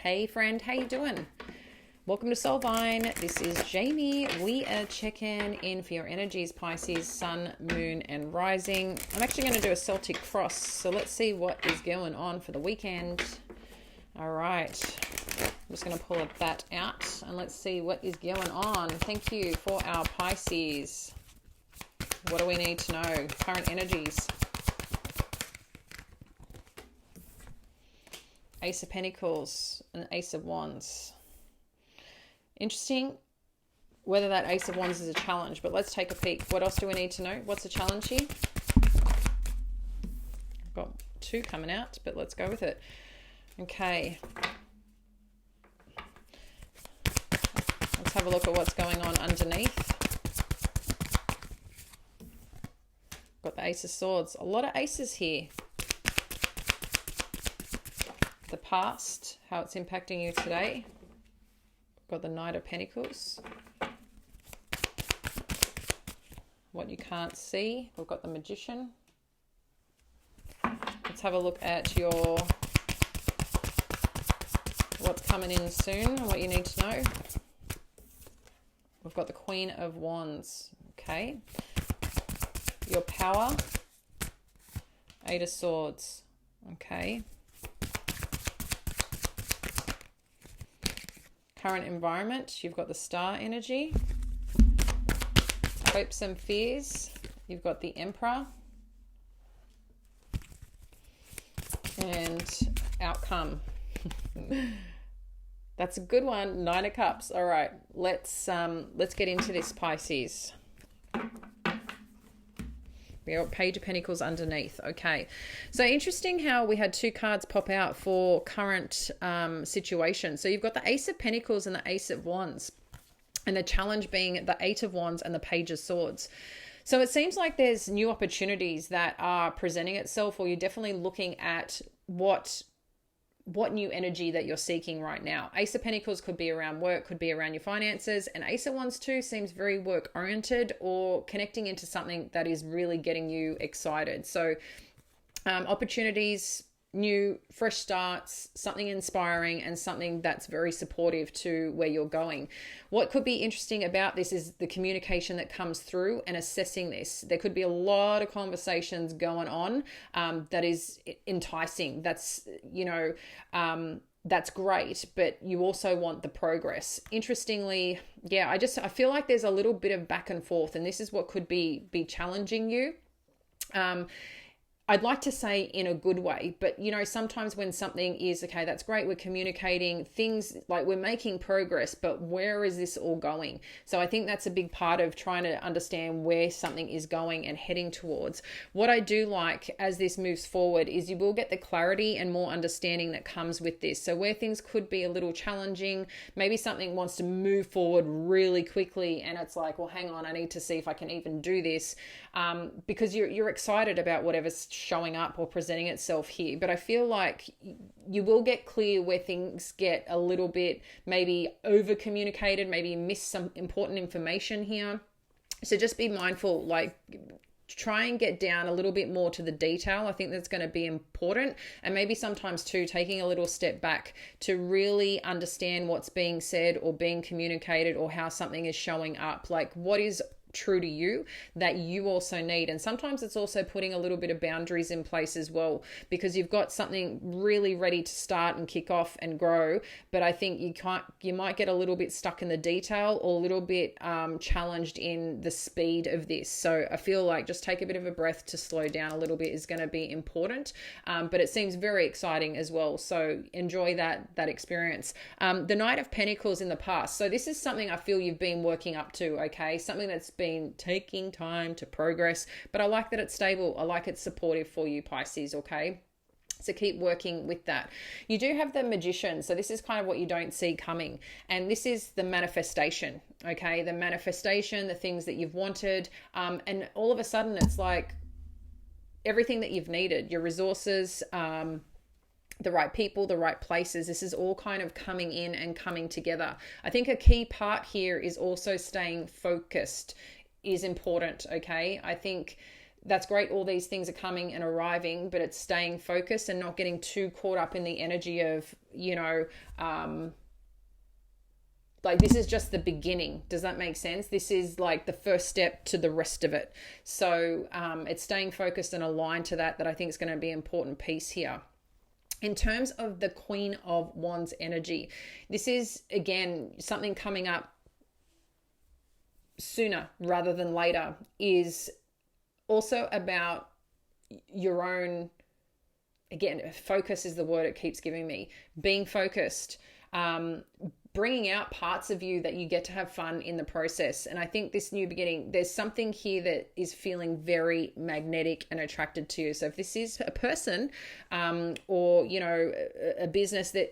Hey friend, how you doing? Welcome to Soulvine. This is Jamie. We are checking in for your energies, Pisces, Sun, Moon, and Rising. I'm actually going to do a Celtic cross, so let's see what is going on for the weekend. All right. I'm just going to pull that out and let's see what is going on. Thank you for our Pisces. What do we need to know? Current energies. Ace of Pentacles and Ace of Wands. Interesting whether that Ace of Wands is a challenge, but let's take a peek. What else do we need to know? What's the challenge here? I've got two coming out, but let's go with it. Okay. Let's have a look at what's going on underneath. Got the Ace of Swords. A lot of aces here. The past, how it's impacting you today. Got the Knight of Pentacles. What you can't see. We've got the Magician. Let's have a look at your what's coming in soon and what you need to know. We've got the Queen of Wands. Okay. Your power. Eight of Swords. Okay. Current environment, you've got the Star energy. Hopes and fears, you've got the Emperor. And outcome. That's a good one. Nine of Cups. All right, let's get into this, Pisces. We got Page of Pentacles underneath. Okay. So interesting how we had two cards pop out for current situation. So you've got the Ace of Pentacles and the Ace of Wands. And the challenge being the Eight of Wands and the Page of Swords. So it seems like there's new opportunities that are presenting itself, or you're definitely looking at what new energy that you're seeking right now. Ace of Pentacles could be around work, could be around your finances, and Ace of Wands too seems very work oriented or connecting into something that is really getting you excited. So opportunities, new, fresh starts, something inspiring, and something that's very supportive to where you're going. What could be interesting about this is the communication that comes through and assessing this. There could be a lot of conversations going on that is enticing. That's, that's great, but you also want the progress. Interestingly, yeah, I feel like there's a little bit of back and forth, and this is what could be challenging you. I'd like to say in a good way, but sometimes when something is, okay, that's great, we're communicating things, like we're making progress, but where is this all going? So I think that's a big part of trying to understand where something is going and heading towards. What I do like as this moves forward is you will get the clarity and more understanding that comes with this. So where things could be a little challenging, maybe something wants to move forward really quickly and it's like, well, hang on, I need to see if I can even do this, because you're excited about whatever's showing up or presenting itself here. But I feel like you will get clear where things get a little bit maybe over communicated, maybe miss some important information here. So just be mindful, like try and get down a little bit more to the detail. I think that's going to be important. And maybe sometimes too, taking a little step back to really understand what's being said or being communicated, or how something is showing up, like what is true to you that you also need. And sometimes it's also putting a little bit of boundaries in place as well, because you've got something really ready to start and kick off and grow, but I think you might get a little bit stuck in the detail, or a little bit challenged in the speed of this. So I feel like just take a bit of a breath to slow down a little bit is going to be important, but it seems very exciting as well, so enjoy that experience. The Knight of Pentacles in the past, so this is something I feel you've been working up to, okay, something that's been taking time to progress, but I like that it's stable. I like it's supportive for you, Pisces, okay? So keep working with that. You do have the Magician. So this is kind of what you don't see coming. And this is the manifestation, okay? The manifestation, the things that you've wanted. And all of a sudden it's like everything that you've needed, your resources, the right people, the right places. This is all kind of coming in and coming together. I think a key part here is also staying focused is important, okay? I think that's great. All these things are coming and arriving, but it's staying focused and not getting too caught up in the energy of, like, this is just the beginning. Does that make sense? This is like the first step to the rest of it. So it's staying focused and aligned to that I think is going to be an important piece here. In terms of the Queen of Wands energy, this is, again, something coming up sooner rather than later, is also about your own, again, focus is the word it keeps giving me, being focused, bringing out parts of you that you get to have fun in the process. And I think this new beginning, there's something here that is feeling very magnetic and attracted to you. So if this is a person, or, a business that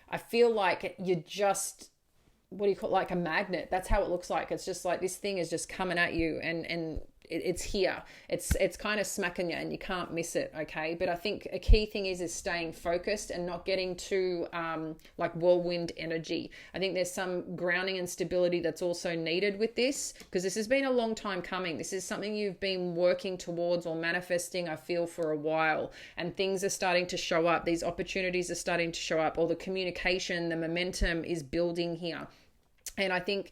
I feel like you're just, what do you call it? Like a magnet. That's how it looks like. It's just like this thing is just coming at you and it's here. It's kind of smacking you and you can't miss it. Okay. But I think a key thing is staying focused and not getting too like whirlwind energy. I think there's some grounding and stability that's also needed with this, because this has been a long time coming. This is something you've been working towards or manifesting, I feel, for a while, and things are starting to show up. These opportunities are starting to show up, or the communication, the momentum is building here. And I think,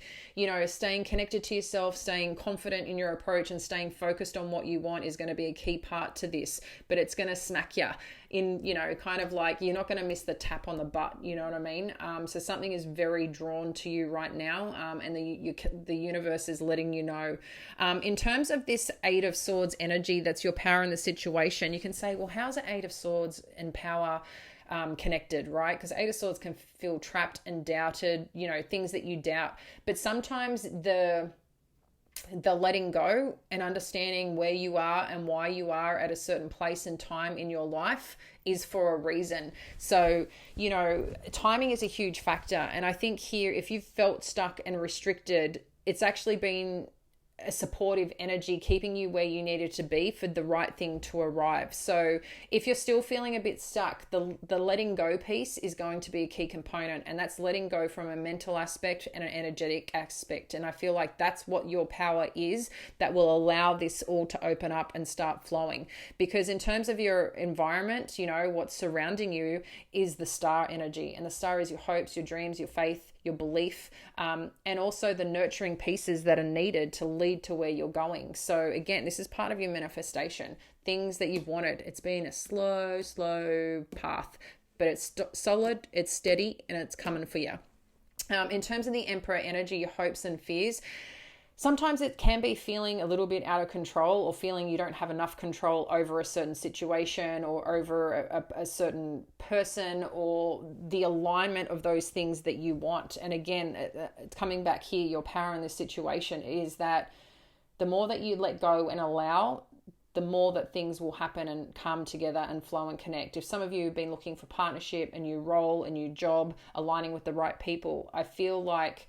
staying connected to yourself, staying confident in your approach and staying focused on what you want is going to be a key part to this. But it's going to smack you in, kind of like, you're not going to miss the tap on the butt. You know what I mean? So something is very drawn to you right now. And the universe is letting you know. In terms of this Eight of Swords energy, that's your power in the situation. You can say, well, how's the Eight of Swords and power connected, right? Because Eight of Swords can feel trapped and doubted, things that you doubt. But sometimes the letting go and understanding where you are and why you are at a certain place and time in your life is for a reason. So, timing is a huge factor. And I think here, if you've felt stuck and restricted, it's actually been a supportive energy keeping you where you needed to be for the right thing to arrive. So if you're still feeling a bit stuck, the letting go piece is going to be a key component, and that's letting go from a mental aspect and an energetic aspect. And I feel like that's what your power is that will allow this all to open up and start flowing. Because in terms of your environment, what's surrounding you is the star energy, and the star is your hopes, your dreams, your faith, your belief, and also the nurturing pieces that are needed to lead to where you're going. So again, this is part of your manifestation, things that you've wanted. It's been a slow path, but it's solid, it's steady, and it's coming for you. In terms of the Emperor energy, your hopes and fears, sometimes it can be feeling a little bit out of control, or feeling you don't have enough control over a certain situation or over a certain person, or the alignment of those things that you want. And again, coming back here, your power in this situation is that the more that you let go and allow, the more that things will happen and come together and flow and connect. If some of you have been looking for partnership, a new role, a new job, aligning with the right people, I feel like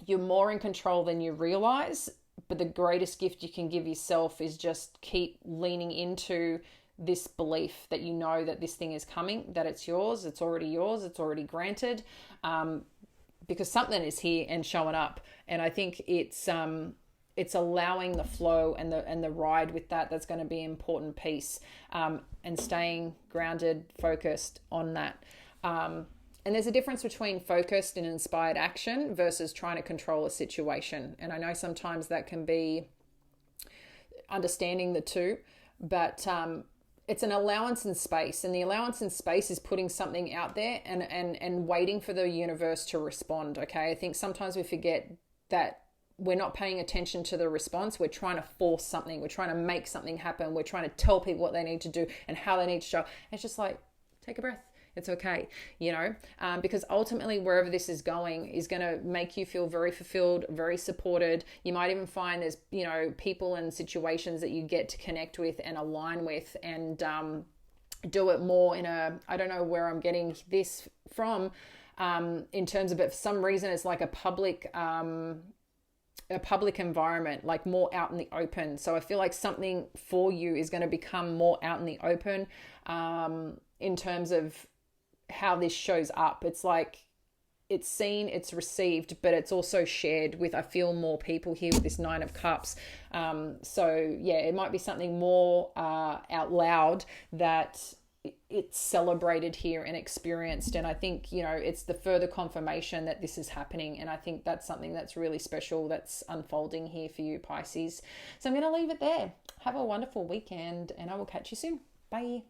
you're more in control than you realize. But the greatest gift you can give yourself is just keep leaning into this belief that that this thing is coming, that it's yours, it's already granted, because something is here and showing up. And I think it's allowing the flow and the ride with that's going to be an important piece, and staying grounded, focused on that. And there's a difference between focused and inspired action versus trying to control a situation. And I know sometimes that can be understanding the two, but it's an allowance in space. And the allowance in space is putting something out there and waiting for the universe to respond, okay? I think sometimes we forget that we're not paying attention to the response. We're trying to force something. We're trying to make something happen. We're trying to tell people what they need to do and how they need to show. And it's just like, take a breath. It's okay, because ultimately wherever this is going is going to make you feel very fulfilled, very supported. You might even find there's, people and situations that you get to connect with and align with, and do it more in I don't know where I'm getting this from, in terms of, but for some reason it's like a public environment, like more out in the open. So I feel like something for you is going to become more out in the open, in terms of how this shows up. It's like it's seen, it's received, but it's also shared with, I feel, more people here with this Nine of Cups. So yeah, it might be something more out loud that it's celebrated here and experienced. And I think, it's the further confirmation that this is happening. And I think that's something that's really special that's unfolding here for you, Pisces. So I'm going to leave it there. Have a wonderful weekend, and I will catch you soon. Bye.